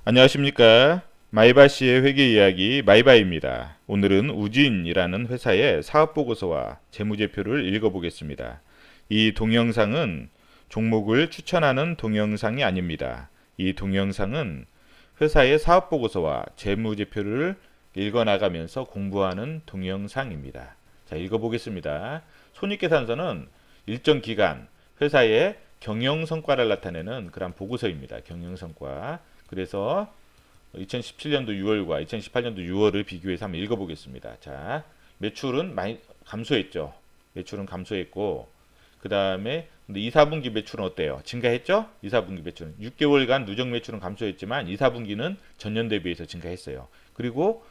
안녕하십니까. 마이바씨의 회계 이야기 마이바입니다. 오늘은 우진이라는 회사의 사업보고서와 재무제표를 읽어보겠습니다. 이 동영상은 종목을 추천하는 동영상이 아닙니다. 이 동영상은 회사의 사업보고서와 재무제표를 읽어나가면서 공부하는 동영상입니다. 자, 읽어보겠습니다. 손익계산서는 일정 기간 회사의 경영성과를 나타내는 그런 보고서입니다. 경영성과. 그래서 2017년도 6월과 2018년도 6월을 비교해서 한번 읽어보겠습니다. 자, 매출은 많이 감소했죠. 매출은 감소했고, 그 다음에 2, 4분기 매출은 어때요? 증가했죠? 2, 4분기 매출은 6개월간 누적 매출은 감소했지만 2, 4분기는 전년 대비해서 증가했어요. 그리고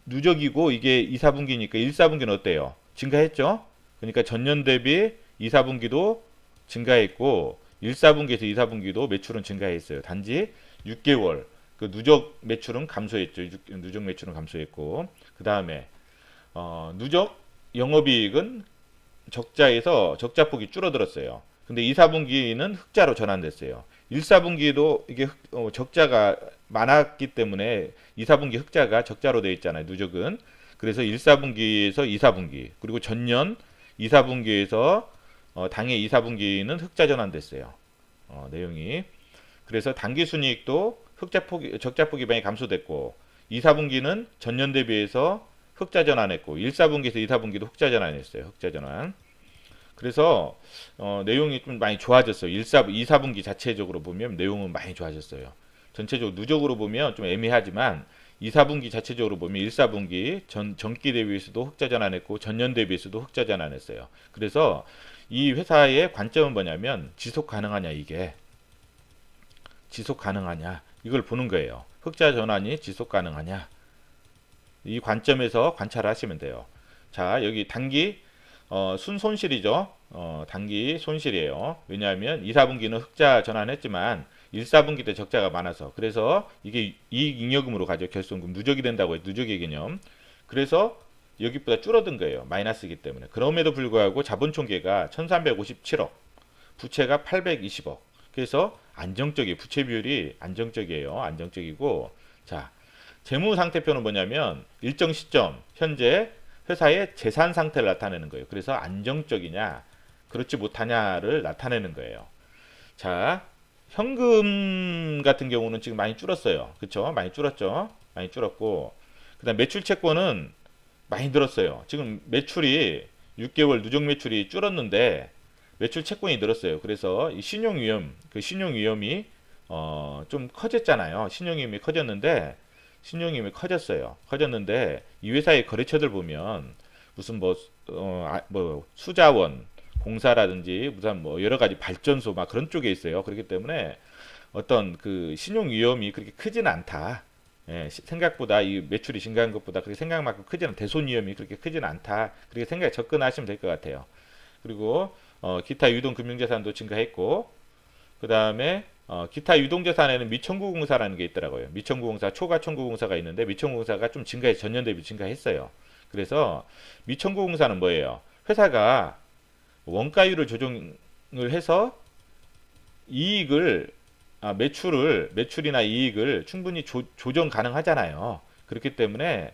누적이고 이게 2, 4분기니까 1, 4분기는 어때요? 증가했죠? 그러니까 전년 대비 2, 4분기도 증가했고 1, 4분기에서 2, 4분기도 매출은 증가했어요. 단지 6개월 그 누적 매출은 감소했죠. 누적 매출은 감소했고 그 다음에 누적 영업이익은 적자에서 적자폭이 줄어들었어요. 근데 2, 4분기는 흑자로 전환됐어요. 1, 4분기도 이게 적자가 많았기 때문에 2, 4분기 흑자가 적자로 되어 있잖아요. 누적은. 그래서 1, 4분기에서 2, 4분기 그리고 전년 2, 4분기에서 당해 2, 4분기는 흑자 전환됐어요. 내용이. 그래서 당기순이익도 적자폭이 많이 감소됐고 2, 4분기는 전년 대비해서 흑자 전환했고 1, 4분기에서 2, 4분기도 흑자 전환했어요. 흑자 전환. 그래서 내용이 좀 많이 좋아졌어요. 2, 4분기 자체적으로 보면 내용은 많이 좋아졌어요. 전체적으로 누적으로 보면 좀 애매하지만 2, 4분기 자체적으로 보면 1, 4분기 전기 대비해서도 흑자 전환했고 전년 대비해서도 흑자 전환했어요. 그래서 이 회사의 관점은 뭐냐면 지속 가능하냐 이게 지속 가능하냐 이걸 보는 거예요. 흑자 전환이 지속 가능하냐 이 관점에서 관찰을 하시면 돼요. 자 여기 단기 순손실이죠. 단기 손실이에요. 왜냐하면 2, 4분기는 흑자 전환했지만 1, 4분기 때 적자가 많아서 그래서 이게 이익잉여금으로 가죠. 결손금 누적이 된다고 해요. 누적의 개념. 그래서 여기보다 줄어든 거예요. 마이너스이기 때문에. 그럼에도 불구하고 자본총계가 1357억, 부채가 820억. 그래서 안정적이에요. 부채 비율이 안정적이에요. 안정적이고 자 재무 상태표는 뭐냐면 일정 시점 현재 회사의 재산 상태를 나타내는 거예요. 그래서 안정적이냐 그렇지 못하냐를 나타내는 거예요. 자 현금 같은 경우는 지금 많이 줄었어요. 그렇죠? 많이 줄었죠. 많이 줄었고 그다음 매출 채권은 많이 늘었어요. 지금 매출이 6개월 누적 매출이 줄었는데 매출 채권이 늘었어요. 그래서 이 신용 위험, 그 신용 위험이 좀 커졌잖아요. 신용 위험이 커졌는데 신용 위험이 커졌어요. 커졌는데 이 회사의 거래처들 보면 무슨 뭐 수자원 공사라든지 무슨 뭐 여러 가지 발전소 막 그런 쪽에 있어요. 그렇기 때문에 어떤 그 신용 위험이 그렇게 크지는 않다. 예, 생각보다 이 매출이 증가한 것보다 그렇게 생각만큼 크지는 대손 위험이 그렇게 크지는 않다. 그렇게 생각에 접근하시면 될 것 같아요. 그리고 기타 유동 금융자산도 증가했고 그 다음에 기타 유동자산에는 미청구공사라는 게 있더라고요. 미청구공사, 초과청구공사가 있는데 미청구공사가 좀 증가해 전년 대비 증가했어요. 그래서 미청구공사는 뭐예요? 회사가 원가율을 조정을 해서 이익을 매출이나 이익을 충분히 조정 가능하잖아요. 그렇기 때문에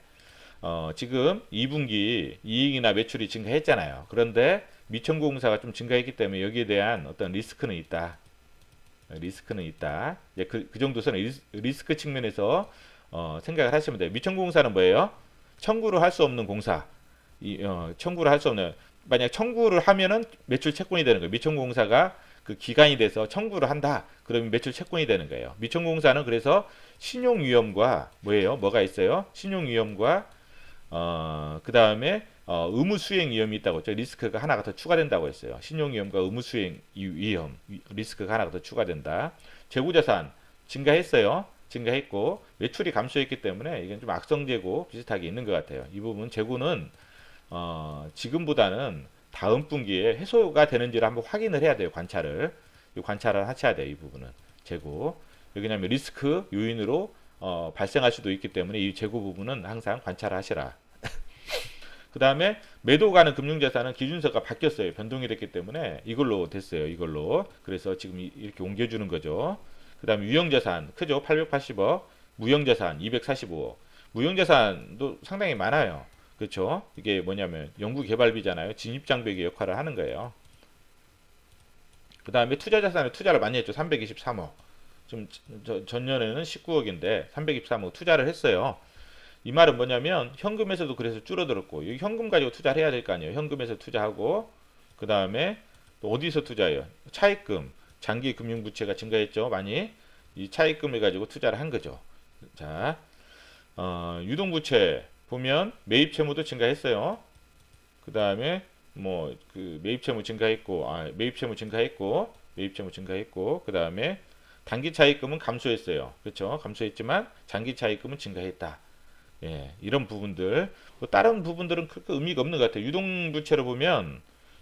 지금 2분기 이익이나 매출이 증가했잖아요. 그런데 미천공사가 좀 증가했기 때문에 여기에 대한 어떤 리스크는 있다. 리스크는 있다. 이제 그 정도 선은 리스크 측면에서 생각을 하시면 돼요. 미천공사는 뭐예요? 청구를 할 수 없는 공사. 청구를 할 수 없는 만약 청구를 하면은 매출 채권이 되는 거예요. 미천공사가 그 기간이 돼서 청구를 한다. 그러면 매출 채권이 되는 거예요. 미천공사는 그래서 신용위험과 뭐가 있어요? 신용위험과 그 다음에 의무 수행 위험이 있다고 했죠. 리스크가 하나가 더 추가된다고 했어요. 신용 위험과 의무 수행 위험 리스크가 하나가 더 추가된다. 재고자산 증가했어요. 증가했고 매출이 감소했기 때문에 이건 좀 악성재고 비슷하게 있는 것 같아요. 이 부분 재고는 지금보다는 다음 분기에 해소가 되는지를 한번 확인을 해야 돼요. 관찰을 하셔야 돼요. 이 부분은 재고 왜냐하면 리스크 요인으로 발생할 수도 있기 때문에 이 재고 부분은 항상 관찰을 하시라. 그 다음에 매도 가는 금융자산은 기준서가 바뀌었어요. 변동이 됐기 때문에 이걸로 됐어요. 이걸로. 그래서 지금 이렇게 옮겨주는 거죠. 그 다음에 유형자산 크죠. 880억. 무형자산 245억. 무형자산도 상당히 많아요. 그렇죠? 이게 뭐냐면 연구개발비잖아요. 진입장벽의 역할을 하는 거예요. 그 다음에 투자자산에 투자를 많이 했죠. 323억. 좀 전년에는 19억인데 323억 투자를 했어요. 이 말은 뭐냐면 현금에서도 그래서 줄어들었고, 이 현금 가지고 투자를 해야 될 거 아니에요. 현금에서 투자하고, 그 다음에 또 어디서 투자해요? 차입금, 장기 금융 부채가 증가했죠. 많이. 이 차입금을 가지고 투자를 한 거죠. 자, 유동부채 보면 매입 채무도 증가했어요. 그 다음에 뭐 그 매입 채무 증가했고, 매입 채무 증가했고, 그 다음에 단기 차입금은 감소했어요. 그렇죠? 감소했지만 장기 차입금은 증가했다. 예, 이런 부분들. 또 다른 부분들은 그렇게 의미가 없는 것 같아요. 유동부채로 보면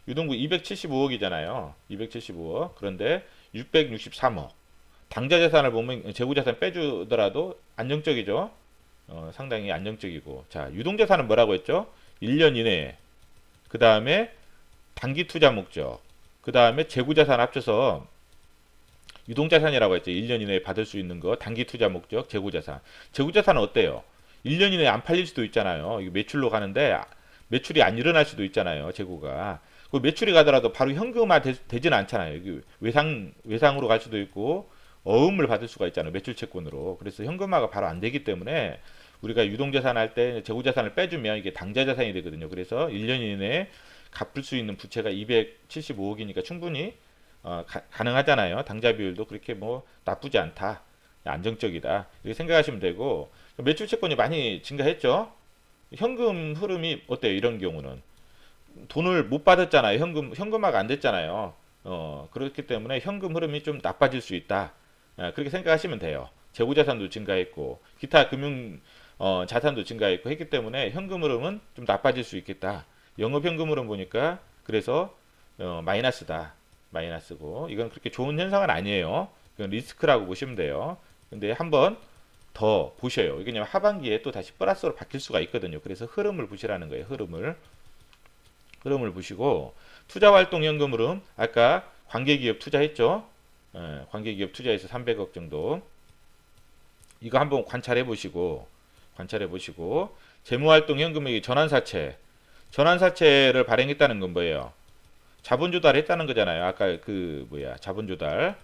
유동부 275억이잖아요. 275억. 그런데 663억. 당좌 자산을 보면 재고 자산 빼주더라도 안정적이죠. 상당히 안정적이고. 자, 유동 자산은 뭐라고 했죠? 1년 이내에. 그 다음에 단기 투자 목적. 그 다음에 재고 자산 합쳐서 유동 자산이라고 했죠. 1년 이내에 받을 수 있는 거. 단기 투자 목적, 재고 자산. 재고 자산은 어때요? 1년 이내에 안 팔릴 수도 있잖아요. 이거 매출로 가는데 매출이 안 일어날 수도 있잖아요. 재고가. 그 매출이 가더라도 바로 현금화 되지는 않잖아요. 이게 외상으로 갈 수도 있고 어음을 받을 수가 있잖아요. 매출 채권으로. 그래서 현금화가 바로 안 되기 때문에 우리가 유동자산 할 때 재고자산을 빼주면 이게 당좌자산이 되거든요. 그래서 1년 이내에 갚을 수 있는 부채가 275억이니까 충분히 가능하잖아요. 당좌 비율도 그렇게 뭐 나쁘지 않다. 안정적이다. 이렇게 생각하시면 되고, 매출 채권이 많이 증가했죠. 현금 흐름이 어때요? 이런 경우는 돈을 못 받았잖아요. 현금화가 안 됐잖아요. 그렇기 때문에 현금 흐름이 좀 나빠질 수 있다. 그렇게 생각하시면 돼요. 재고자산도 증가했고 기타 금융 자산도 증가했고 했기 때문에 현금 흐름은 좀 나빠질 수 있겠다. 영업 현금 흐름 보니까 그래서 마이너스다. 마이너스고 이건 그렇게 좋은 현상은 아니에요. 이건 리스크라고 보시면 돼요. 근데 한번 더 보셔요. 이게 하반기에 또 다시 플러스로 바뀔 수가 있거든요. 그래서 흐름을 보시라는 거예요. 흐름을 보시고 투자활동 현금 흐름 아까 관계기업 투자했죠. 관계기업 투자해서 300억 정도 이거 한번 관찰해 보시고 재무활동 현금액이 전환사채를 발행했다는 건 뭐예요? 자본 조달했다는 거잖아요. 아까 그 뭐야 자본 조달을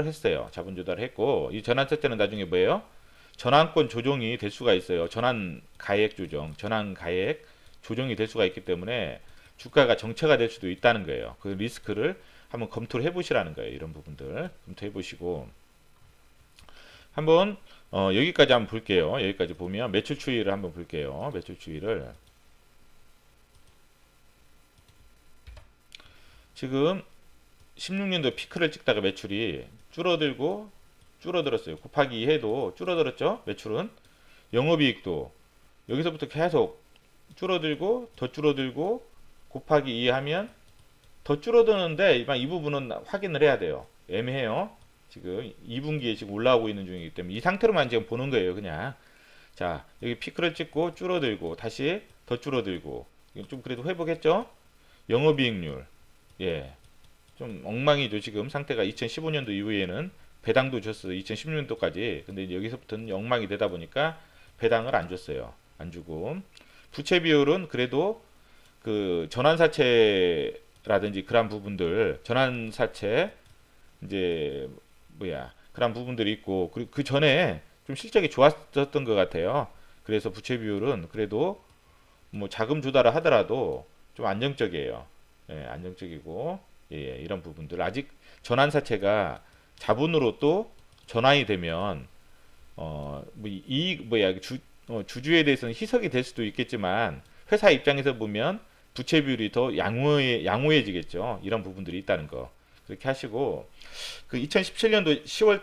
했어요. 자본 조달을 했고 이 전환사채는 나중에 뭐예요? 전환권 조정이 될 수가 있어요. 전환 가액 조정이 될 수가 있기 때문에 주가가 정체가 될 수도 있다는 거예요. 그 리스크를 한번 검토를 해보시라는 거예요. 이런 부분들 검토해 보시고 한번 여기까지 한번 볼게요. 여기까지 보면 매출 추이를 한번 볼게요. 매출 추이를 지금 16년도 피크를 찍다가 매출이 줄어들었어요. 곱하기 2 해도 줄어들었죠. 매출은 영업이익도 여기서부터 계속 줄어들고 더 줄어들고 곱하기 2 하면 더 줄어드는데 이 부분은 확인을 해야 돼요. 애매해요. 지금 2분기에 지금 올라오고 있는 중이기 때문에 이 상태로만 지금 보는 거예요. 그냥 자 여기 피크를 찍고 줄어들고 다시 더 줄어들고 좀 그래도 회복했죠. 영업이익률 예 좀 엉망이죠. 지금 상태가 2015년도 이후에는 배당도 줬어요. 2016년도까지 근데 여기서부터는 엉망이 되다 보니까 배당을 안 줬어요. 안 주고 부채 비율은 그래도 그 전환사채라든지 그런 부분들 전환사채 이제 그런 부분들이 있고 그리고 그 전에 좀 실적이 좋았었던 것 같아요. 그래서 부채 비율은 그래도 뭐 자금 조달을 하더라도 좀 안정적이에요. 예, 안정적이고 이런 부분들 아직 전환사채가 자본으로 또 전환이 되면 주주에 대해서는 희석이 될 수도 있겠지만 회사 입장에서 보면 부채 비율이 더 양호해지겠죠. 이런 부분들이 있다는 거 그렇게 하시고 그 2017년도 10월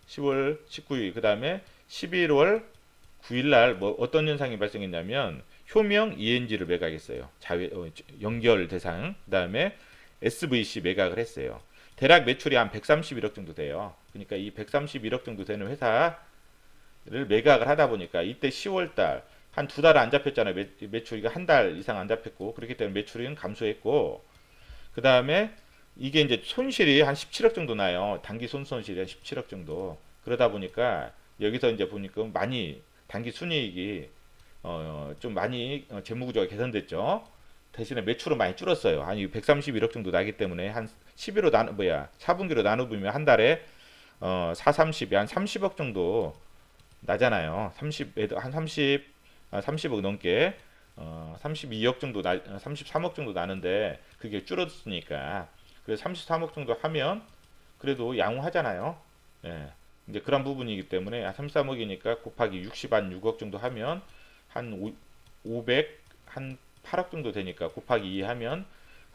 19일 그 다음에 11월 9일 날 뭐 어떤 현상이 발생했냐면 효명 ENG를 매각했어요. 연결 대상 그 다음에 SVC 매각을 했어요. 대략 매출이 한 131억 정도 돼요. 그러니까 이 131억 정도 되는 회사를 매각을 하다 보니까 이때 10월달 한 두 달 안 잡혔잖아요. 매출이 한 달 이상 안 잡혔고 그렇기 때문에 매출은 감소했고 그 다음에 이게 이제 손실이 한 17억 정도 나요. 단기 손실이 한 17억 정도. 그러다 보니까 여기서 이제 보니까 많이 단기 순이익이 좀 많이 재무 구조가 개선됐죠. 대신에 매출은 많이 줄었어요. 한 131억 정도 나기 때문에 한 11로 4분기로 나눠보면 한 달에 4, 30이 한 30억 정도 나잖아요. 30에도 한 30억 넘게 32억 정도 33억 정도 나는데 그게 줄었으니까 그래서 33억 정도 하면 그래도 양호하잖아요. 예. 이제 그런 부분이기 때문에 33억이니까 곱하기 60 한 6억 정도 하면 한 500, 한 8억 정도 되니까 곱하기 2 하면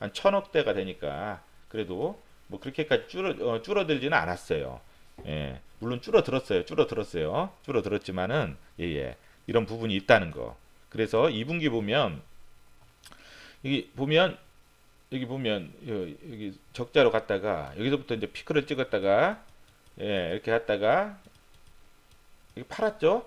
한 1000억대가 되니까 그래도 뭐 그렇게까지 줄어들지는 않았어요. 예. 물론 줄어들었지만은 예. 이런 부분이 있다는 거. 그래서 2분기 보면 여기 보면 여기 적자로 갔다가 여기서부터 이제 피크를 찍었다가 예, 이렇게 갔다가 이게 팔았죠.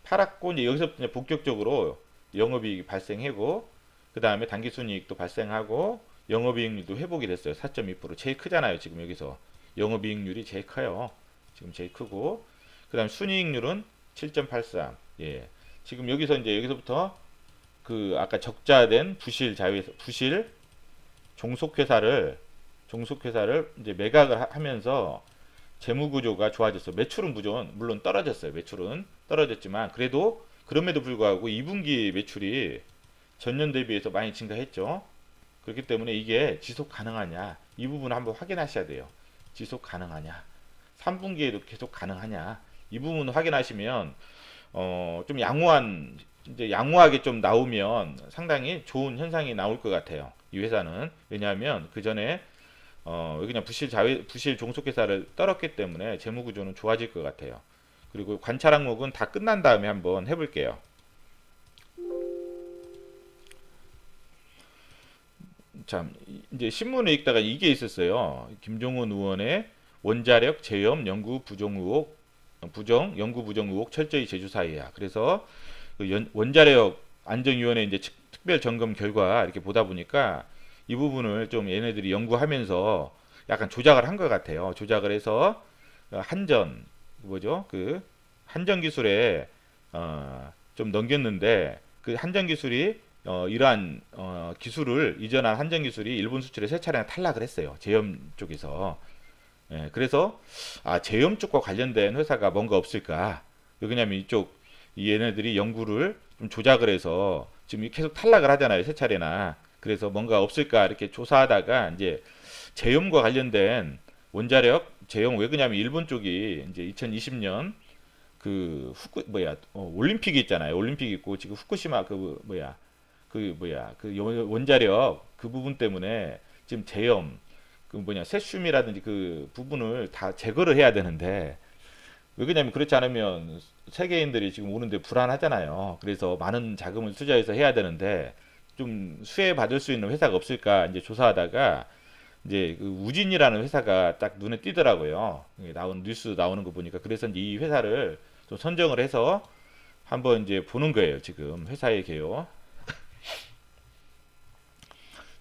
팔았고 이제 여기서부터 이제 본격적으로 영업이익이 발생하고 그 다음에 단기순이익도 발생하고 영업이익률도 회복이 됐어요. 4.2% 제일 크잖아요. 지금 여기서 영업이익률이 제일 커요. 지금 제일 크고 그 다음 순이익률은 7.83. 예. 지금 여기서 이제 여기서부터 그 아까 적자된 부실 종속회사를 이제 매각을 하면서 재무 구조가 좋아졌어요. 매출은 물론 떨어졌어요. 매출은 떨어졌지만 그래도 그럼에도 불구하고 2분기 매출이 전년 대비해서 많이 증가했죠. 그렇기 때문에 이게 지속 가능하냐 이 부분 한번 확인하셔야 돼요. 지속 가능하냐 3분기에도 계속 가능하냐 이 부분 확인하시면 좀 양호하게 좀 나오면 상당히 좋은 현상이 나올 것 같아요. 이 회사는 왜냐하면 그 전에 그냥 부실 종속회사를 떨었기 때문에 재무구조는 좋아질 것 같아요. 그리고 관찰 항목은 다 끝난 다음에 한번 해볼게요. 참 이제 신문에 읽다가 이게 있었어요. 김종훈 의원의 원자력 제염 연구 부정 의혹 철저히 제주 사회야. 그래서 그 원자력 안전위원회 이제 특별 점검 결과 이렇게 보다 보니까 이 부분을 좀 얘네들이 연구하면서 약간 조작을 한 것 같아요. 조작을 해서 그 한전 기술에 좀 넘겼는데 그 한전 기술이 이러한 기술을 이전한 한전 기술이 일본 수출에 세 차례나 탈락을 했어요. 제염 쪽에서. 예, 그래서 제염 쪽과 관련된 회사가 뭔가 없을까? 왜냐면 얘네들이 연구를 좀 조작을 해서 지금 계속 탈락을 하잖아요. 세 차례나. 그래서 뭔가 없을까 이렇게 조사하다가 이제 제염과 관련된 원자력 제염 왜 그러냐면 일본 쪽이 이제 2020년 올림픽이 있잖아요. 올림픽 있고 지금 후쿠시마 원자력 그 부분 때문에 지금 제염 세슘이라든지 그 부분을 다 제거를 해야 되는데 왜 그러냐면 그렇지 않으면 세계인들이 지금 오는데 불안하잖아요. 그래서 많은 자금을 투자해서 해야 되는데 좀 수혜 받을 수 있는 회사가 없을까 이제 조사하다가 이제 그 우진이라는 회사가 딱 눈에 띄더라고요. 뉴스 나오는 거 보니까 그래서 이제 이 회사를 좀 선정을 해서 한번 이제 보는 거예요. 지금 회사의 개요.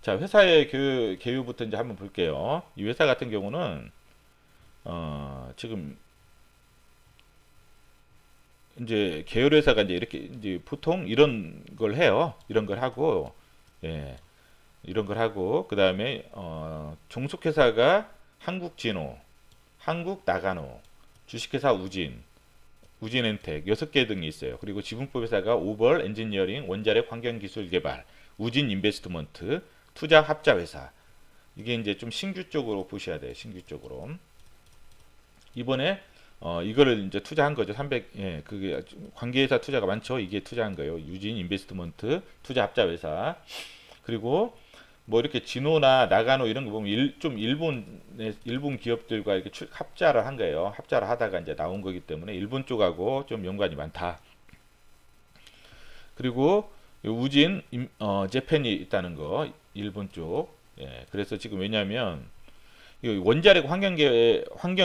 자, 회사의 개요부터 이제 한번 볼게요. 이 회사 같은 경우는 지금 이제 계열 회사가 이제 이렇게 이제 보통 이런 걸 해요. 이런 걸 하고 예, 이런 걸 하고 그다음에 종속회사가 한국진호, 한국나가노, 주식회사 우진엔텍 6개 등이 있어요. 그리고 지분법 회사가 오벌 엔지니어링, 원자력 환경기술개발, 우진 인베스트먼트, 투자 합자 회사. 이게 이제 좀 신규 쪽으로 보셔야 돼요. 신규 쪽으로. 이번에 이거를 이제 투자한 거죠. 그게 관계회사 투자가 많죠. 이게 투자한 거예요. 유진 인베스트먼트 투자 합자 회사. 그리고 뭐 이렇게 진호나 나가노 이런 거 보면 좀 일본 기업들과 이렇게 합자를 한 거예요. 합자를 하다가 이제 나온 거기 때문에 일본 쪽하고 좀 연관이 많다. 그리고 우진 재팬이 있다는 거 일본 쪽. 예, 그래서 지금 왜냐하면 원자력 환경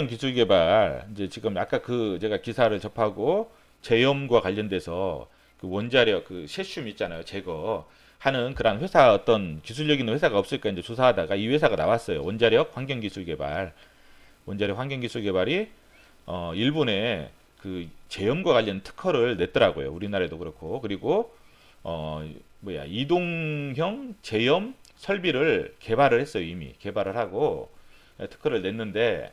기술 개발 이제 지금 아까 제가 기사를 접하고 제염과 관련돼서 그 원자력 그 세슘 있잖아요. 제거 하는 그런 회사 어떤 기술력 있는 회사가 없을까 이제 조사하다가 이 회사가 나왔어요. 원자력 환경 기술 개발이 일본에 그 제염과 관련 특허를 냈더라고요. 우리나라에도 그렇고. 그리고 이동형 제염 설비를 개발을 했어요. 이미 개발을 하고 특허를 냈는데,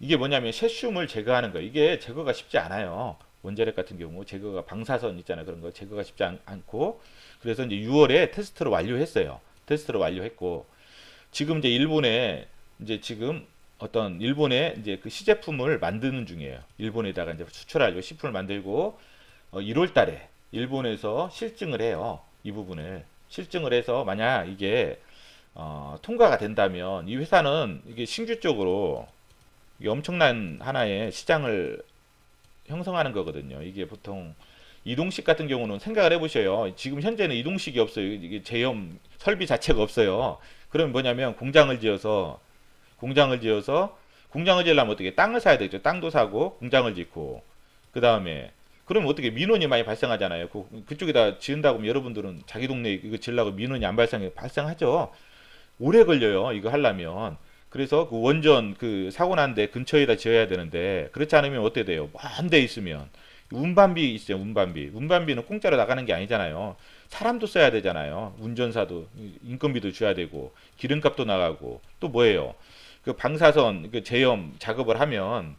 이게 뭐냐면 세슘을 제거하는 거예요. 이게 제거가 쉽지 않아요. 원자력 같은 경우 제거가, 방사선 있잖아요. 그런 거 제거가 쉽지 않고, 그래서 이제 6월에 테스트를 완료했어요. 테스트를 완료했고, 지금 이제 일본에 이제 지금 어떤 일본에 이제 그 시제품을 만드는 중이에요. 일본에다가 이제 수출하려고 시품을 만들고, 1월 달에 일본에서 실증을 해요. 이 부분을 실증을 해서, 만약 이게 통과가 된다면 이 회사는 이게 신규 쪽으로 이게 엄청난 하나의 시장을 형성하는 거거든요. 이게 보통 이동식 같은 경우는 생각을 해보셔요. 지금 현재는 이동식이 없어요. 이게 제염 설비 자체가 없어요. 그러면 뭐냐면 공장을 지으려면 어떻게, 땅을 사야 되죠. 땅도 사고 공장을 짓고, 그 다음에 그러면 어떻게 민원이 많이 발생하잖아요. 그쪽에다 지은다고 하면 여러분들은 자기 동네에 이거 지으려고 민원이 안 발생하죠. 오래 걸려요. 이거 하려면. 그래서 그 원전 그 사고 난 데 근처에다 지어야 되는데, 그렇지 않으면 어떻게 돼요? 먼 데 있으면 운반비 있어요. 운반비는 공짜로 나가는 게 아니잖아요. 사람도 써야 되잖아요. 운전사도 인건비도 줘야 되고, 기름값도 나가고, 또 뭐예요? 그 방사선 그 제염 작업을 하면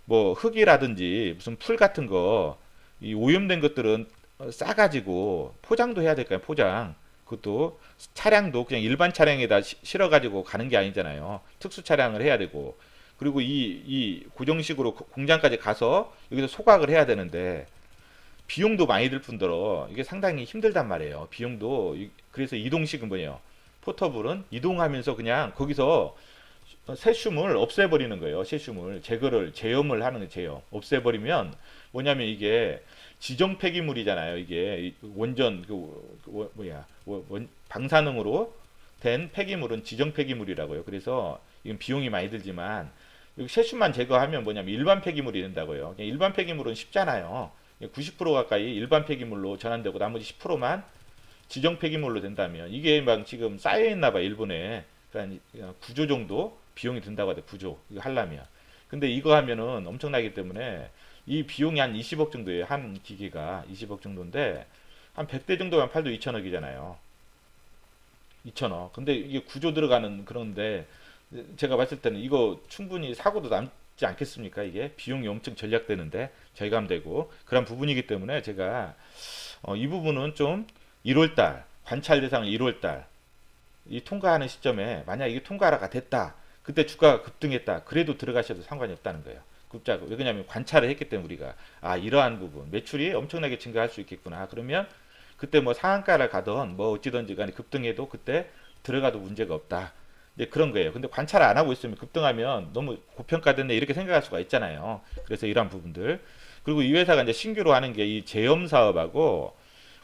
뭐 흙이라든지 무슨 풀 같은 거, 이 오염된 것들은 싸가지고 포장도 해야 될까요? 포장. 그것도 차량도 그냥 일반 차량에다 실어가지고 가는 게 아니잖아요. 특수 차량을 해야 되고, 그리고 이 고정식으로 공장까지 가서 여기서 소각을 해야 되는데, 비용도 많이 들 뿐더러 이게 상당히 힘들단 말이에요. 비용도. 그래서 이동식은 뭐예요? 포터블은 이동하면서 그냥 거기서 세슘을 없애버리는 거예요. 세슘을 제염을 하는 거예요. 제염 없애버리면 뭐냐면, 이게 지정 폐기물이잖아요. 이게 원전 방사능으로 된 폐기물은 지정 폐기물이라고요. 그래서 이건 비용이 많이 들지만, 여기 세슘만 제거하면 뭐냐면 일반 폐기물이 된다고요. 그냥 일반 폐기물은 쉽잖아요. 90% 가까이 일반 폐기물로 전환되고, 나머지 10%만 지정 폐기물로 된다면, 이게 막 지금 쌓여 있나 봐, 일본에. 그러니까 9조 정도 비용이 든다고 하대. 9조 이거 하려면. 근데 이거 하면은 엄청나기 때문에 이 비용이 한 20억 정도예요. 한 기계가 20억 정도인데, 한 100대 정도만 팔도 2천억이잖아요. 2천억. 근데 이게 9조 들어가는, 그런데 제가 봤을 때는 이거 충분히 사고도 남지 않겠습니까? 이게 비용이 엄청 절약되는데, 절감되고 그런 부분이기 때문에, 제가 이 부분은 좀 1월달 관찰 대상을 1월달 이 통과하는 시점에, 만약 이게 통과가 됐다, 그때 주가가 급등했다, 그래도 들어가셔도 상관이 없다는 거예요. 급작. 왜냐하면 관찰을 했기 때문에, 우리가 이러한 부분 매출이 엄청나게 증가할 수 있겠구나. 그러면 그때 뭐 상한가를 가던 뭐 어찌든지 간에 급등해도 그때 들어가도 문제가 없다. 이제 그런 거예요. 근데 관찰 안 하고 있으면 급등하면 너무 고평가됐네 이렇게 생각할 수가 있잖아요. 그래서 이러한 부분들. 그리고 이 회사가 이제 신규로 하는 게 이 제염 사업하고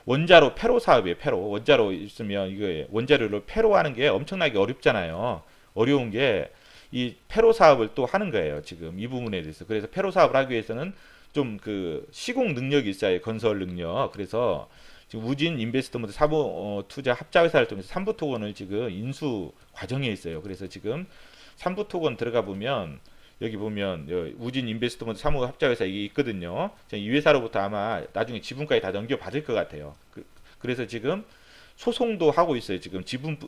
원자로 폐로 사업이에요. 폐로. 원자로 있으면 이거 원자료를 폐로 하는 게 엄청나게 어렵잖아요. 어려운 게 이 폐로 사업을 또 하는 거예요. 지금 이 부분에 대해서. 그래서 폐로 사업을 하기 위해서는 좀 그 시공 능력이 있어야 해요. 건설 능력. 그래서 지금 우진 인베스트먼트 사부 투자 합자 회사를 통해서 삼부 토건을 지금 인수 과정에 있어요. 그래서 지금 삼부 토건 들어가 보면, 여기 보면 우진 인베스트먼트 사무 합자 회사 이게 있거든요. 이 회사로부터 아마 나중에 지분까지 다 넘겨받을 것 같아요. 그래서 지금 소송도 하고 있어요. 지금 지분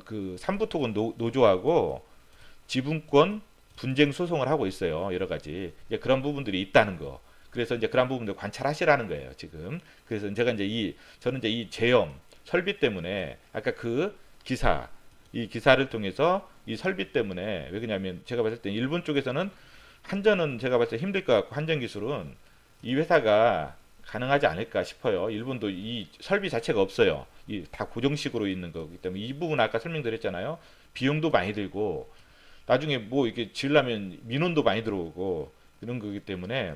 그 삼부 토건 노조하고 지분권 분쟁 소송을 하고 있어요. 여러 가지 그런 부분들이 있다는 거. 그래서 이제 그런 부분들 관찰하시라는 거예요. 지금. 그래서 제가 이제 저는 이제 이 제염 설비 때문에, 아까 그 기사, 이 기사를 통해서 이 설비 때문에, 왜 그러냐면 제가 봤을 때 일본 쪽에서는 한전은 제가 봤을 때 힘들 것 같고, 한전 기술은 이 회사가 가능하지 않을까 싶어요. 일본도 이 설비 자체가 없어요. 이 다 고정식으로 있는 거기 때문에, 이 부분 아까 설명드렸잖아요. 비용도 많이 들고, 나중에 뭐 이렇게 지으려면 민원도 많이 들어오고 이런 거기 때문에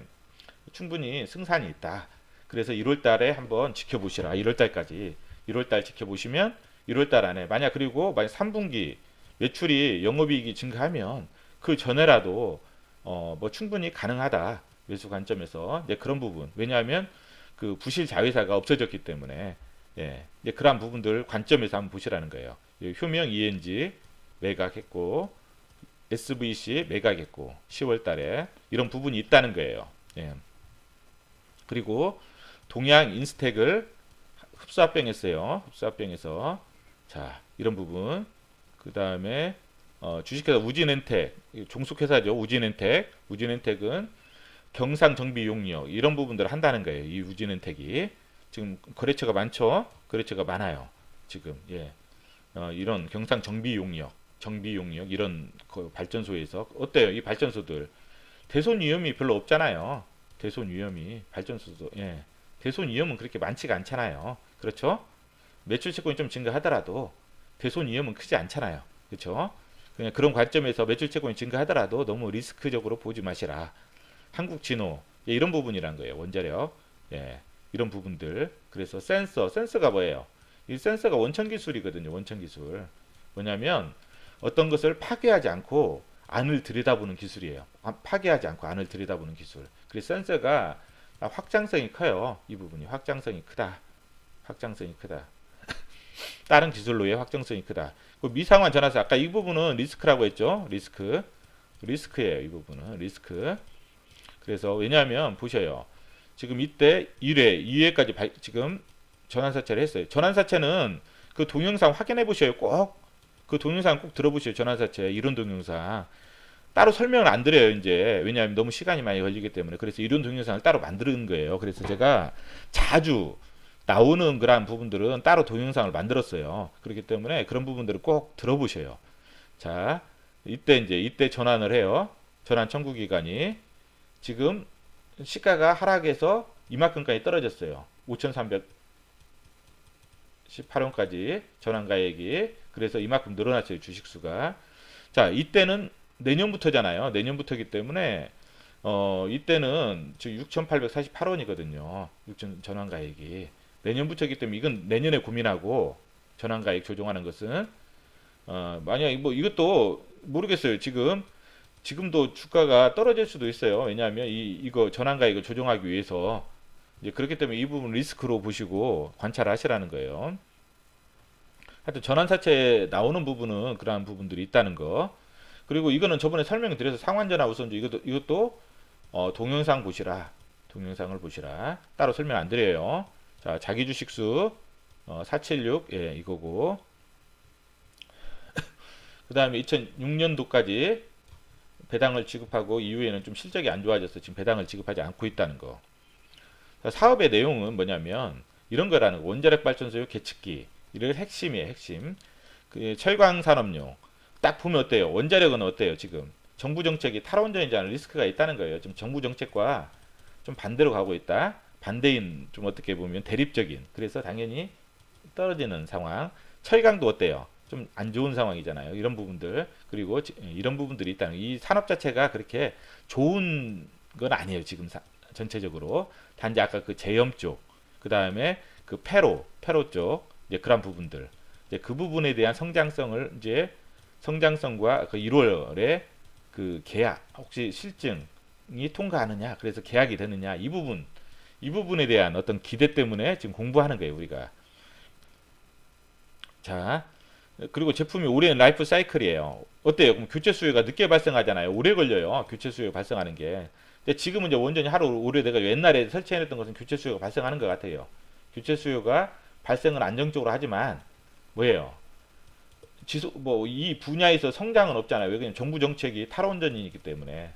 충분히 승산이 있다. 그래서 1월 달에 한번 지켜보시라. 1월 달까지. 1월 달 지켜보시면 1월 달 안에 만약 3분기 매출이 영업이익이 증가하면 그 전에라도 뭐 충분히 가능하다. 매수 관점에서 이제 그런 부분. 왜냐하면 그 부실 자회사가 없어졌기 때문에, 이제 그런 부분들 관점에서 한번 보시라는 거예요. 효명 ENG 매각했고, SVC 매각했고 10월 달에 이런 부분이 있다는 거예요. 예. 그리고 동양 인스텍을 흡수합병했어요. 흡수합병해서 자 이런 부분 그 다음에 주식회사 우진엔텍 종속회사죠. 우진엔텍은 경상정비 용역 이런 부분들을 한다는 거예요. 이 우진엔텍이 지금 거래처가 많죠. 거래처가 많아요. 지금 예. 이런 경상정비 용역 정비 용역 이런 발전소에서 어때요? 이 발전소들 대손 위험이 별로 없잖아요. 대손 위험이 발전소도 예. 대손 위험은 그렇게 많지가 않잖아요. 그렇죠? 매출 채권이 좀 증가하더라도 대손 위험은 크지 않잖아요. 그렇죠? 그냥 그런 관점에서 매출 채권이 증가하더라도 너무 리스크적으로 보지 마시라. 한국진호 예, 이런 부분이란 거예요. 원자력 예, 이런 부분들. 그래서 센서가 뭐예요? 이 센서가 원천 기술이거든요. 원천 기술. 뭐냐면 어떤 것을 파괴하지 않고 안을 들여다보는 기술이에요. 파괴하지 않고 안을 들여다보는 기술. 그래서 센서가 확장성이 커요. 이 부분이 확장성이 크다. 확장성이 크다. 다른 기술로의 확장성이 크다. 그 미상환 전화세 아까 이 부분은 리스크라고 했죠. 리스크예요. 이 부분은 리스크. 그래서 왜냐하면 보셔요. 지금 이때 1회, 2회까지 지금 전환사채를 했어요. 전환사채는 그 동영상 확인해 보셔요. 꼭 그 동영상 꼭 들어보셔요. 전환사채 이론 동영상. 따로 설명을 안 드려요. 이제 왜냐하면 너무 시간이 많이 걸리기 때문에. 그래서 이론 동영상을 따로 만드는 거예요. 그래서 제가 자주 나오는 그런 부분들은 따로 동영상을 만들었어요. 그렇기 때문에 그런 부분들을 꼭 들어보셔요. 자, 이때 전환을 해요. 전환 청구 기간이 지금 시가가 하락해서 이만큼까지 떨어졌어요. 5,318원까지 전환가액이 그래서 이만큼 늘어났어요. 주식수가. 자, 이때는 내년부터잖아요. 내년부터이기 때문에 이때는 지금 6,848원이거든요. 6천 전환가액이 내년부터이기 때문에 이건 내년에 고민하고 전환가액 조정하는 것은 만약 뭐 이것도 모르겠어요. 지금도 주가가 떨어질 수도 있어요. 왜냐하면 이거 전환가액을 조정하기 위해서 이제 그렇기 때문에 이 부분 리스크로 보시고 관찰하시라는 거예요. 하여튼 전환사채에 나오는 부분은 그러한 부분들이 있다는 거. 그리고 이거는 저번에 설명드려서 상환전화 우선주 이것도 동영상 보시라. 동영상을 보시라. 따로 설명 안 드려요. 자, 자기 주식수 476 예, 이거고. 그 다음에 2006년도까지 배당을 지급하고 이후에는 좀 실적이 안 좋아져서 지금 배당을 지급하지 않고 있다는 거. 자, 사업의 내용은 뭐냐면 이런 거라는 거. 원자력 발전소의 계측기. 이런 핵심이에요. 핵심. 그 철강 산업용. 딱 보면 어때요? 원자력은 어때요? 지금 정부 정책이 탈원전이지 않은 리스크가 있다는 거예요. 지금 정부 정책과 좀 반대로 가고 있다. 반대인 좀 어떻게 보면 대립적인. 그래서 당연히 떨어지는 상황. 철강도 어때요? 좀 안 좋은 상황이잖아요. 이런 부분들 그리고 이런 부분들이 있다는 이 산업 자체가 그렇게 좋은 건 아니에요. 지금 전체적으로 단지 아까 그 제염 쪽, 그 다음에 그 페로 쪽 이제 그런 부분들 이제 그 부분에 대한 성장성과 그 1월에 그 계약 혹시 실증이 통과하느냐 그래서 계약이 되느냐 이 부분에 대한 어떤 기대 때문에 지금 공부하는 거예요. 우리가 자. 그리고 제품이 오랜 라이프 사이클이에요. 어때요? 그럼 교체 수요가 늦게 발생하잖아요. 오래 걸려요. 교체 수요 발생하는 게. 근데 지금은 이제 원전이 하루 오래돼가 옛날에 설치해놨던 것은 교체 수요가 발생하는 것 같아요. 교체 수요가 발생은 안정적으로 하지만 뭐예요? 이 분야에서 성장은 없잖아요. 왜냐면 정부 정책이 탈원전이기 때문에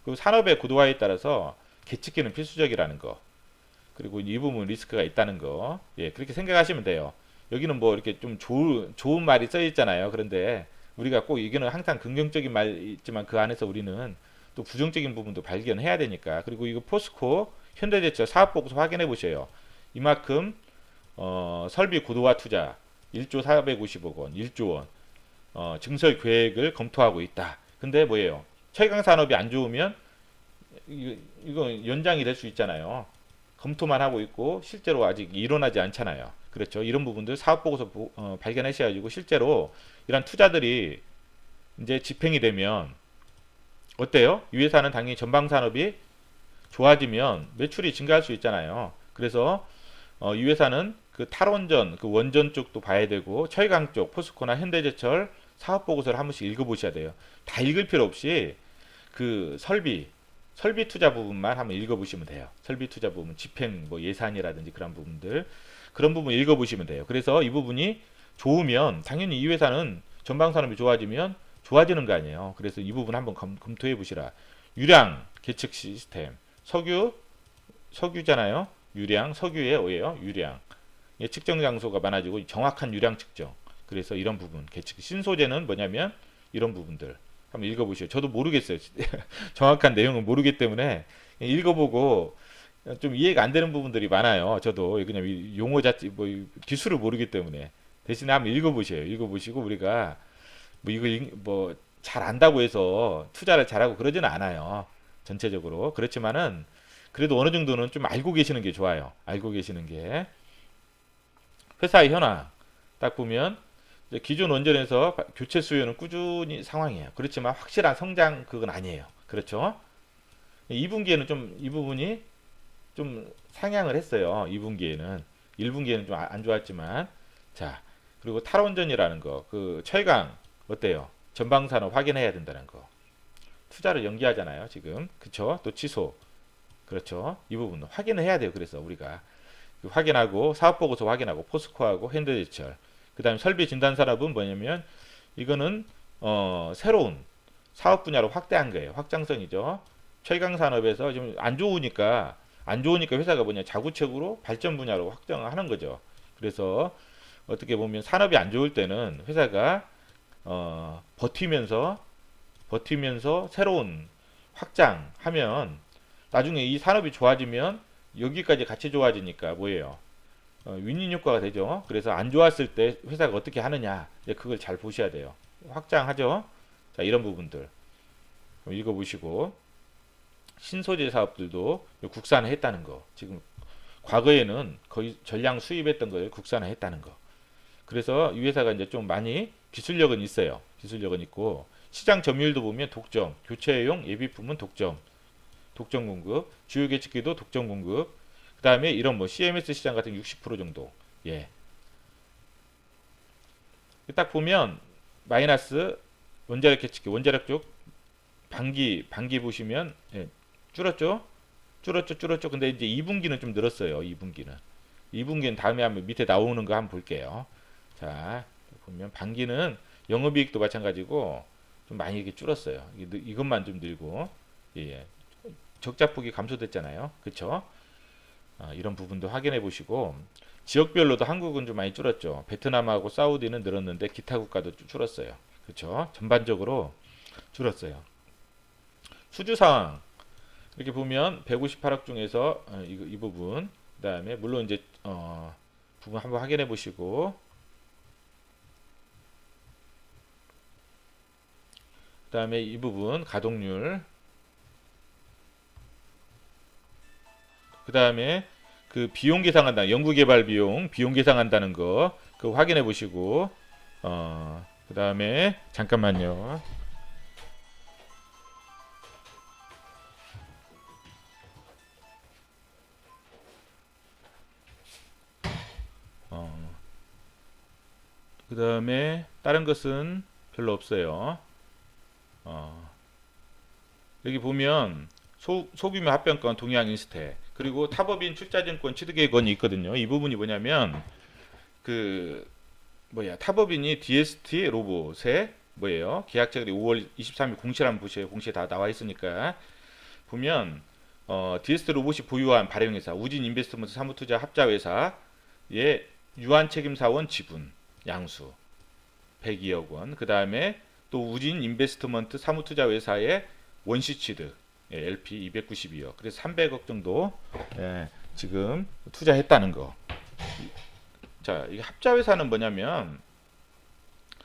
그리고 산업의 고도화에 따라서 계측기는 필수적이라는 거. 그리고 이 부분 리스크가 있다는 거. 예, 그렇게 생각하시면 돼요. 여기는 뭐 이렇게 좀 좋은 말이 써 있잖아요. 그런데 우리가 꼭 이거는 항상 긍정적인 말이 있지만 그 안에서 우리는 또 부정적인 부분도 발견해야 되니까. 그리고 이거 포스코 현대제철 사업보고서 확인해 보세요. 이만큼 설비 고도화 투자 1조 450억 원, 1조 원 증설 계획을 검토하고 있다. 근데 뭐예요? 철강 산업이 안 좋으면 이거 연장이 될 수 있잖아요. 검토만 하고 있고 실제로 아직 일어나지 않잖아요. 그렇죠. 이런 부분들 사업보고서 발견하셔가지고 실제로 이런 투자들이 이제 집행이 되면 어때요? 이 회사는 당연히 전방산업이 좋아지면 매출이 증가할 수 있잖아요. 그래서 이 회사는 그 탈원전, 그 원전 쪽도 봐야 되고 철강 쪽, 포스코나 현대제철 사업 보고서를 한 번씩 읽어보셔야 돼요. 다 읽을 필요 없이 그 설비 투자 부분만 한번 읽어보시면 돼요. 설비 투자 부분, 집행 뭐 예산이라든지 그런 부분들, 그런 부분 읽어보시면 돼요. 그래서 이 부분이 좋으면 당연히 이 회사는 전방 산업이 좋아지면 좋아지는 거 아니에요. 그래서 이 부분 한번 검토해 보시라. 유량 계측 시스템, 석유잖아요. 유량, 석유의 오예요. 유량. 예, 측정 장소가 많아지고 정확한 유량 측정. 그래서 이런 부분 계측. 신소재는 뭐냐면 이런 부분들 한번 읽어보시죠. 저도 모르겠어요. 정확한 내용은 모르기 때문에 읽어보고 좀 이해가 안 되는 부분들이 많아요. 저도 그냥 용어 자체 뭐 기술을 모르기 때문에 대신에 한번 읽어보세요. 읽어보시고 우리가 뭐 이거 뭐 잘 안다고 해서 투자를 잘하고 그러지는 않아요. 전체적으로. 그렇지만은 그래도 어느 정도는 좀 알고 계시는 게 좋아요. 알고 계시는 게. 회사의 현황 딱 보면 이제 기존 원전에서 교체 수요는 꾸준히 상황이에요. 그렇지만 확실한 성장 그건 아니에요. 그렇죠? 2분기에는 좀 이 부분이 좀 상향을 했어요. 2분기에는 1분기에는 좀 안 좋았지만 자 그리고 탈원전이라는 거 그 철강 어때요? 전방산업 확인해야 된다는 거 투자를 연기하잖아요. 지금 그쵸? 또 취소 그렇죠? 이 부분 확인을 해야 돼요. 그래서 우리가 확인하고 사업보고서 확인하고 포스코하고 현대제철 그 다음에 설비 진단 산업은 뭐냐면 이거는 새로운 사업 분야로 확대한 거예요. 확장성이죠. 철강 산업에서 지금 안 좋으니까 회사가 뭐냐 자구책으로 발전 분야로 확장하는 거죠. 그래서 어떻게 보면 산업이 안 좋을 때는 회사가 버티면서 새로운 확장하면 나중에 이 산업이 좋아지면 여기까지 같이 좋아지니까 뭐예요? 윈윈 효과가 되죠. 그래서 안 좋았을 때 회사가 어떻게 하느냐 그걸 잘 보셔야 돼요. 확장하죠. 자 이런 부분들 읽어보시고 신소재 사업들도 국산화했다는 거 지금 과거에는 거의 전량 수입했던 걸 국산화했다는 거. 그래서 이 회사가 이제 좀 많이 기술력은 있어요. 기술력은 있고 시장 점유율도 보면 독점, 교체용 예비품은 독점 공급, 주요 계측기도 독점 공급. 그 다음에 이런 뭐 CMS 시장 같은 60% 정도. 예. 딱 보면 마이너스 원자력 계측기, 원자력 쪽 반기 보시면 예, 줄었죠. 근데 이제 2분기는 좀 늘었어요. 2분기는 다음에 한번 밑에 나오는 거 한번 볼게요. 자 보면 반기는 영업이익도 마찬가지고 좀 많이 이렇게 줄었어요. 이것만 좀 늘고 예. 적자폭이 감소됐잖아요. 그쵸? 이런 부분도 확인해 보시고 지역별로도 한국은 좀 많이 줄었죠. 베트남하고 사우디는 늘었는데 기타 국가도 줄었어요. 그쵸? 전반적으로 줄었어요. 수주 상황 이렇게 보면 158억 중에서 이 부분 그 다음에 물론 이제 부분 한번 확인해 보시고 그 다음에 이 부분 가동률 그 다음에 그 비용 계상한다 연구개발 비용 계상한다는 거 그거 확인해 보시고 그 다음에 잠깐만요. 그 다음에 다른 것은 별로 없어요. 여기 보면 소규모 합병권 동양 인스테 그리고 타법인 출자증권 취득예건이 있거든요. 이 부분이 뭐냐면 그 타법인이 DST 로봇의 뭐예요? 계약체결이 5월 23일 공시를 한번 보세요. 공시에 다 나와 있으니까 보면 DST 로봇이 보유한 발행회사 우진 인베스트먼트 사무투자 합자회사의 유한책임사원 지분 양수 102억 원. 그 다음에 또 우진 인베스트먼트 사무투자회사의 원시취득 LP 292억. 그래서 300억 정도 지금 투자했다는 거. 자, 이 합자회사는 뭐냐면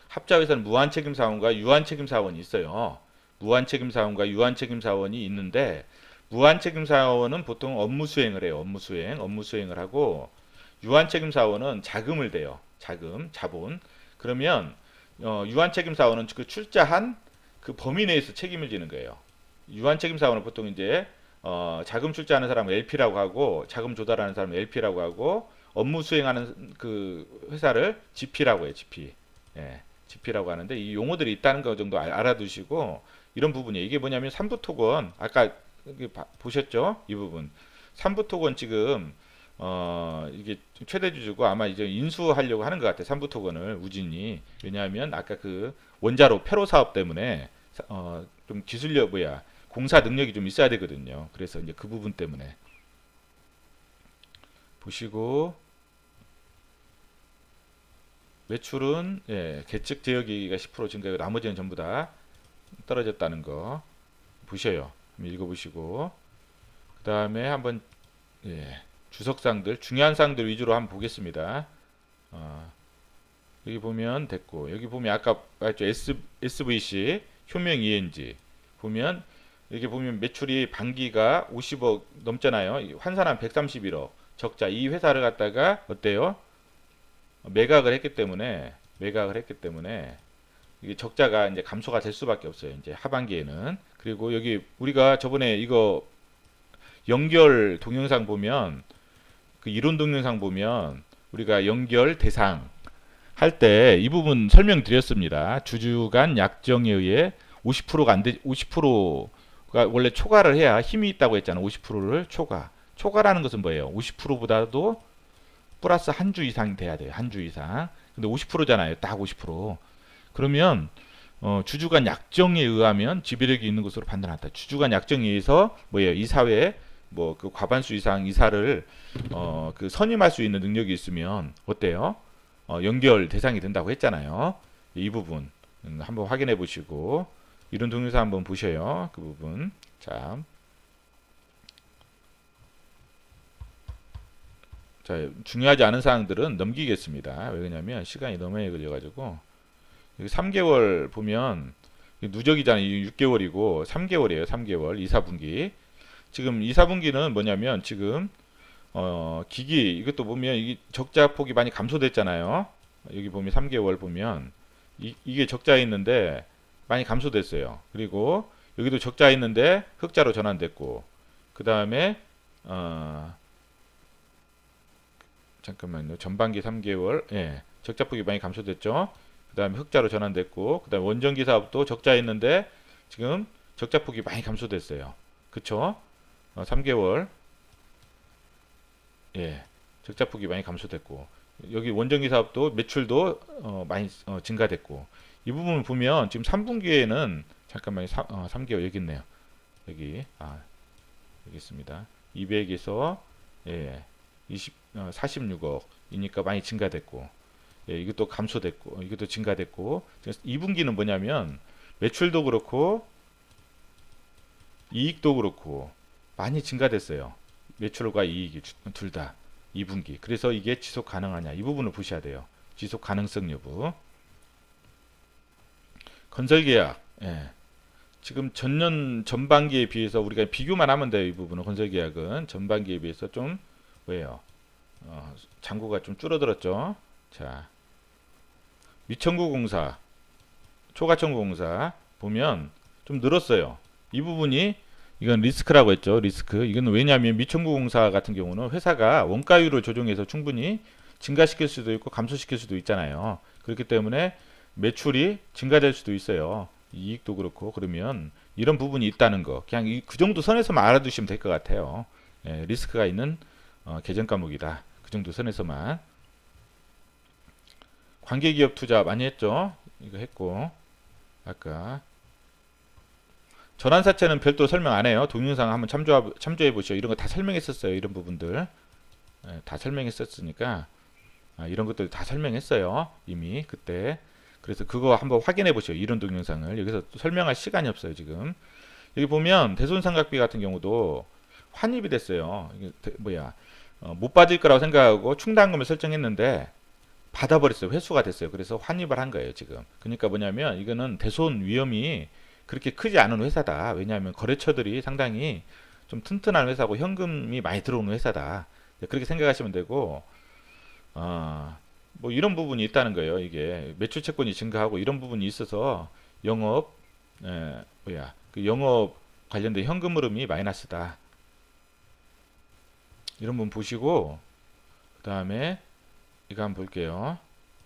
합자회사는 무한책임사원과 유한책임사원이 있어요. 무한책임사원과 유한책임사원이 있는데 무한책임사원은 보통 업무 수행을 해요. 업무 수행을 하고 유한책임사원은 자금을 대요. 자본. 그러면 유한책임사원은 그 출자한 그 범위 내에서 책임을 지는 거예요. 유한책임사원은 보통 이제 자금 출자하는 사람을 LP라고 하고 자금 조달하는 사람을 LP라고 하고 업무 수행하는 그 회사를 GP라고 해요. GP. 예. GP라고 하는데 이 용어들이 있다는 거 정도 알아두시고 이런 부분이에요. 이게 뭐냐면 삼부토건 아까 여기 보셨죠? 이 부분 삼부토건 지금 이게 최대 주주고 아마 이제 인수하려고 하는 것 같아요. 삼부토건을 우진이 왜냐하면 아까 그 원자로 폐로 사업 때문에 좀 기술력 공사 능력이 좀 있어야 되거든요. 그래서 이제 그 부분 때문에 보시고 매출은 계측 제어기가 10% 증가하고 나머지는 전부 다 떨어졌다는 거 보셔요. 한번 읽어보시고 그 다음에 한번 주석상들 중요한 상들 위주로 한번 보겠습니다. 여기 보면 됐고 여기 보면 아까 봤죠 SVC 효명 ENG 보면 여기 보면 매출이 반기가 50억 넘잖아요. 환산한 131억 적자 이 회사를 갖다가 어때요? 매각을 했기 때문에 이게 적자가 이제 감소가 될 수밖에 없어요. 이제 하반기에는 그리고 여기 우리가 저번에 이거 연결 동영상 보면 그 이론 동영상 보면 우리가 연결 대상 할 때 이 부분 설명드렸습니다. 주주 간 약정에 의해 50%가 안 돼, 50%가 원래 초과를 해야 힘이 있다고 했잖아. 50%를 초과라는 것은 뭐예요? 50%보다도 플러스 한 주 이상이 돼야 돼요. 한 주 이상. 근데 50%잖아요. 딱 50%. 그러면 주주 간 약정에 의하면 지배력이 있는 것으로 판단한다. 주주 간 약정에 의해서 뭐예요? 이사회에 뭐 그 과반수 이상 이사를 그 선임할 수 있는 능력이 있으면 어때요? 연결 대상이 된다고 했잖아요. 이 부분 한번 확인해 보시고 이런 동영상 한번 보셔요. 그 부분. 자, 중요하지 않은 사항들은 넘기겠습니다. 왜 그러냐면 시간이 너무 많이 걸려가지고 여기 3개월 보면 누적이잖아요. 6개월이고 3개월이에요. 3개월 2, 4분기. 지금 2, 4분기는 뭐냐면 지금 기기 이것도 보면 이 적자 폭이 많이 감소됐잖아요. 여기 보면 3개월 보면 이게 적자 있는데 많이 감소됐어요. 그리고 여기도 적자 있는데 흑자로 전환됐고 그 다음에 잠깐만요. 전반기 3개월 적자 폭이 많이 감소됐죠. 그 다음에 흑자로 전환됐고 그 다음에 원전기 사업도 적자 있는데 지금 적자 폭이 많이 감소됐어요. 그쵸? 3개월 적자 폭이 많이 감소됐고 여기 원전기 사업도 매출도 많이 증가됐고 이 부분을 보면 지금 3분기에는 잠깐만요. 3개월 여기 있네요. 여기 여기 있습니다. 200에서 46억이니까 많이 증가됐고 이것도 감소됐고 이것도 증가됐고 2분기는 뭐냐면 매출도 그렇고 이익도 그렇고 많이 증가됐어요. 매출과 이익이 둘 다 2분기. 그래서 이게 지속 가능하냐 이 부분을 보셔야 돼요. 지속 가능성 여부. 건설 계약. 지금 전년 전반기에 비해서 우리가 비교만 하면 돼요. 이 부분은 건설 계약은 전반기에 비해서 좀 왜요? 잔고가 좀 줄어들었죠. 자, 미천구 공사, 초가천구 공사 보면 좀 늘었어요. 이 부분이 이건 리스크라고 했죠. 리스크. 이건 왜냐하면 미천구 공사 같은 경우는 회사가 원가율을 조정해서 충분히 증가시킬 수도 있고 감소시킬 수도 있잖아요. 그렇기 때문에 매출이 증가될 수도 있어요. 이익도 그렇고 그러면 이런 부분이 있다는 거 그냥 그 정도 선에서만 알아두시면 될 것 같아요. 리스크가 있는 계정 과목이다. 그 정도 선에서만. 관계기업 투자 많이 했죠. 이거 했고 아까 전환사채는 별도 설명 안 해요. 동영상 한번 참조해 보시죠. 이런 거 다 설명했었어요. 이런 부분들 다 설명했었으니까 이런 것들 다 설명했어요. 이미 그때. 그래서 그거 한번 확인해 보시죠. 이런 동영상을 여기서 설명할 시간이 없어요. 지금 여기 보면 대손상각비 같은 경우도 환입이 됐어요. 이게 못 받을 거라고 생각하고 충당금을 설정했는데 받아버렸어요. 회수가 됐어요. 그래서 환입을 한 거예요. 지금. 그러니까 뭐냐면 이거는 대손 위험이 그렇게 크지 않은 회사다. 왜냐하면 거래처들이 상당히 좀 튼튼한 회사고 현금이 많이 들어오는 회사다. 그렇게 생각하시면 되고 뭐 이런 부분이 있다는 거예요. 이게 매출 채권이 증가하고 이런 부분이 있어서 영업 그 영업 관련된 현금 흐름이 마이너스다. 이런 부분 보시고 그 다음에 이거 한번 볼게요.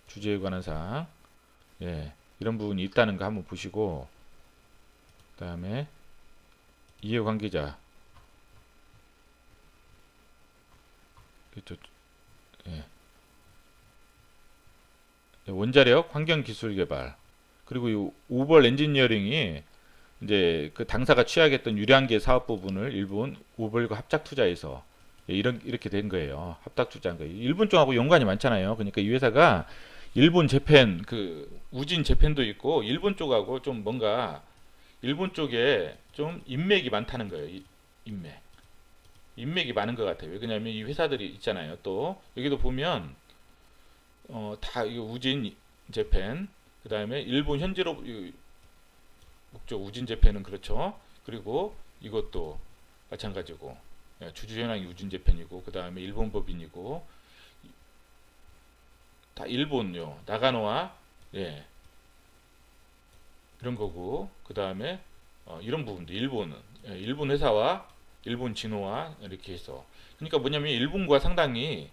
주제에 관한 사항. 이런 부분이 있다는 거 한번 보시고, 그 다음에 이해관계자, 예. 원자력 환경기술개발, 그리고 이 오벌 엔지니어링이 이제 그 당사가 취하겠던 유량계 사업 부분을 일본 오벌과 합작 투자해서 이렇게 된 거예요. 합작 투자한 거예요. 일본 쪽하고 연관이 많잖아요. 그러니까 이 회사가 일본 재팬 그 우진 재팬도 있고 일본 쪽하고 좀 뭔가 일본 쪽에 좀 인맥이 많다는 거예요. 인맥이 많은 것 같아요. 왜냐하면 이 회사들이 있잖아요. 또 여기도 보면 다 이거 우진 재팬, 그 다음에 일본 현지로 목적 우진 재팬은 그렇죠. 그리고 이것도 마찬가지고 주주현황이 우진 재팬이고, 그 다음에 일본 법인이고, 다 일본요. 나가노와 예 이런 거고, 그 다음에 이런 부분도 일본은 일본 회사와 일본 진호와 이렇게 해서, 그러니까 뭐냐면 일본과 상당히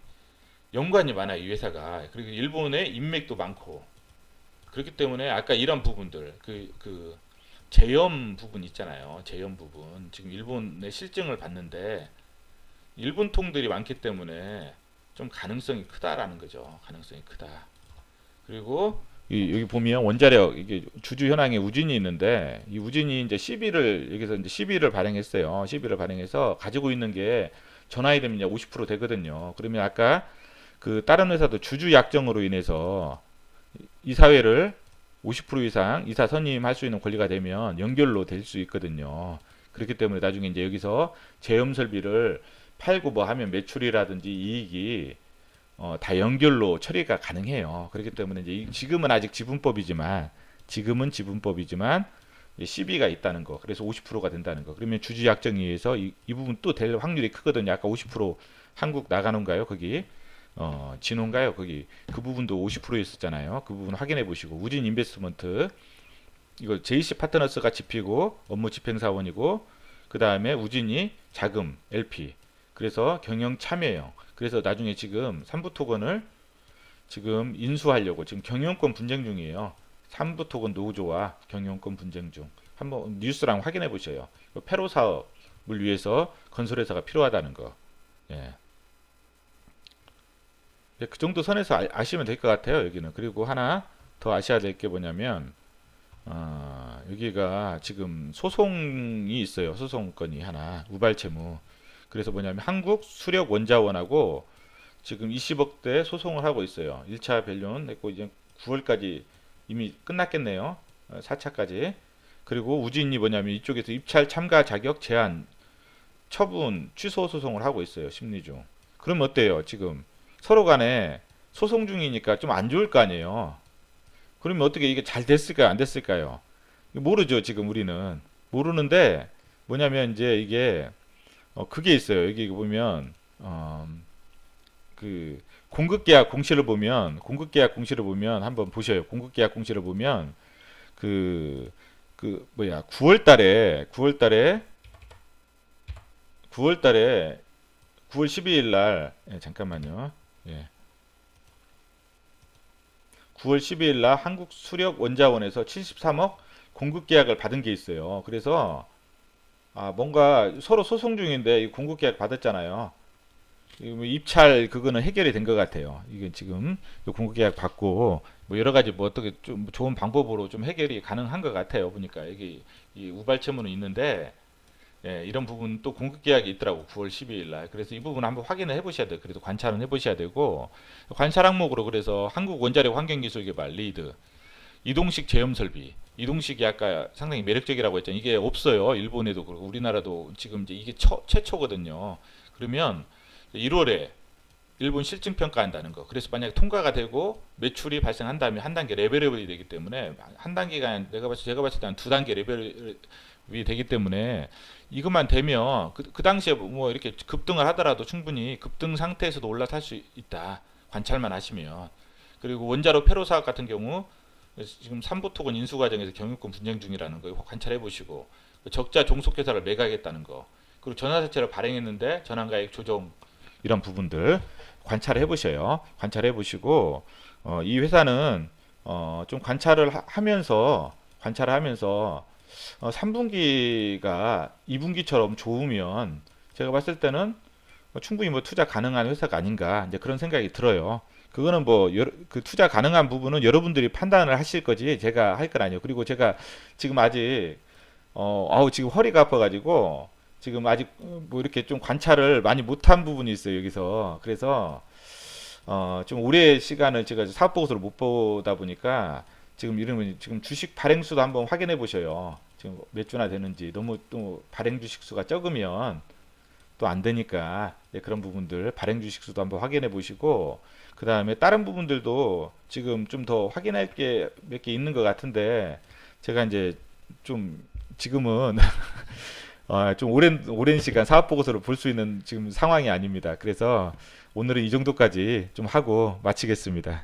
연관이 많아요 이 회사가. 그리고 일본의 인맥도 많고, 그렇기 때문에 아까 이런 부분들 그 제염 부분 있잖아요. 제염 부분 지금 일본의 실증을 봤는데 일본 통들이 많기 때문에 좀 가능성이 크다라는 거죠. 가능성이 크다. 그리고 여기 보면 원자력 이게 주주 현황에 우진이 있는데, 이 우진이 이제 CB를 여기서 이제 CB를 발행했어요. CB를 발행해서 가지고 있는 게 전환이 되면 이제 50% 되거든요. 그러면 아까 그 다른 회사도 주주 약정으로 인해서 이사회를 50% 이상 이사 선임할 수 있는 권리가 되면 연결로 될 수 있거든요. 그렇기 때문에 나중에 이제 여기서 제염 설비를 팔고 뭐 하면 매출이라든지 이익이 다 연결로 처리가 가능해요. 그렇기 때문에 이제 지금은 아직 지분법이지만 CB가 있다는 거. 그래서 50%가 된다는 거. 그러면 주주 약정에 의해서 이 부분 또 될 확률이 크거든요. 아까 50% 한국 나가는가요? 거기 진호인가요? 거기 그 부분도 50%였었잖아요. 그 부분 확인해 보시고, 우진 인베스트먼트 이거 JC 파트너스가 집히고 업무 집행사원이고, 그 다음에 우진이 자금 LP, 그래서 경영 참여형. 그래서 나중에 지금 3부 토건을 지금 인수하려고 지금 경영권 분쟁 중이에요. 3부 토건 노조와 경영권 분쟁 중. 한번 뉴스랑 확인해 보셔요. 페로 사업을 위해서 건설회사가 필요하다는 거. 예. 그 정도 선에서 아시면 될 것 같아요. 여기는. 그리고 하나 더 아셔야 될 게 뭐냐면 여기가 지금 소송이 있어요. 소송건이 하나 우발채무. 그래서 뭐냐면 한국 수력 원자원하고 지금 20억대 소송을 하고 있어요. 1차 변론 했고 이제 9월까지 이미 끝났겠네요. 4차까지. 그리고 우진이 뭐냐면 이쪽에서 입찰 참가 자격 제한 처분 취소 소송을 하고 있어요. 심리 중. 그럼 어때요? 지금 서로 간에 소송 중이니까 좀 안 좋을 거 아니에요. 그러면 어떻게 이게 잘 됐을까요? 안 됐을까요? 모르죠. 지금 우리는 모르는데 뭐냐면 이제 이게 그게 있어요. 여기 보면 그 공급계약 공시를 보면 한번 보셔요. 공급계약 공시를 보면 그 뭐야 9월 12일 날 잠깐만요. 예. 9월 12일 날 한국수력원자원에서 73억 공급계약을 받은 게 있어요. 그래서 뭔가 서로 소송 중인데 이 공급계약 받았잖아요. 뭐 입찰 그거는 해결이 된 것 같아요. 이게 지금 공급계약 받고 뭐 여러 가지 뭐 어떻게 좀 좋은 방법으로 좀 해결이 가능한 것 같아요. 보니까 여기 이 우발채무는 있는데 이런 부분 또 공급계약이 있더라고 9월 12일 날. 그래서 이 부분 한번 확인을 해보셔야 돼요. 그래도 관찰은 해보셔야 되고, 관찰 항목으로 그래서 한국원자력 환경기술개발 리드 이동식 제염설비, 이동식이 아까 상당히 매력적이라고 했잖아요. 이게 없어요. 일본에도 그렇고 우리나라도 지금 이제 이게 최초거든요. 그러면 1월에 일본 실증 평가한다는 거. 그래서 만약에 통과가 되고 매출이 발생한다면 한 단계 레벨업이 되기 때문에 한 단계가 제가 봤을 때 한 두 단계 레벨업이 되기 때문에 이것만 되면 그 당시에 뭐 이렇게 급등을 하더라도 충분히 급등 상태에서도 올라탈 수 있다. 관찰만 하시면. 그리고 원자로 폐로 사업 같은 경우 지금 3부 토건 인수 과정에서 경영권 분쟁 중이라는 거 관찰해 보시고, 적자 종속회사를 매각했다는 거, 그리고 전환사채를 발행했는데 전환가액 조정 이런 부분들 관찰해 보셔요. 관찰해 보시고 이 회사는 좀 관찰을 하면서 3분기가 2분기처럼 좋으면 제가 봤을 때는 충분히 뭐 투자 가능한 회사가 아닌가 이제 그런 생각이 들어요. 그거는 뭐 그 투자 가능한 부분은 여러분들이 판단을 하실 거지 제가 할 건 아니에요. 그리고 제가 지금 아직 아우 지금 허리가 아파가지고 지금 아직 뭐 이렇게 좀 관찰을 많이 못한 부분이 있어요 여기서. 그래서 좀 오래 시간을 제가 사업 보고서를 못 보다 보니까 지금 이러면 지금 주식 발행 수도 한번 확인해 보셔요. 지금 몇 주나 되는지. 너무 또 발행 주식 수가 적으면 또 안 되니까 그런 부분들 발행 주식 수도 한번 확인해 보시고 그 다음에 다른 부분들도 지금 좀 더 확인할 게 몇 개 있는 것 같은데 제가 이제 좀 지금은 좀 오랜 시간 사업 보고서를 볼 수 있는 지금 상황이 아닙니다. 그래서 오늘은 이 정도까지 좀 하고 마치겠습니다.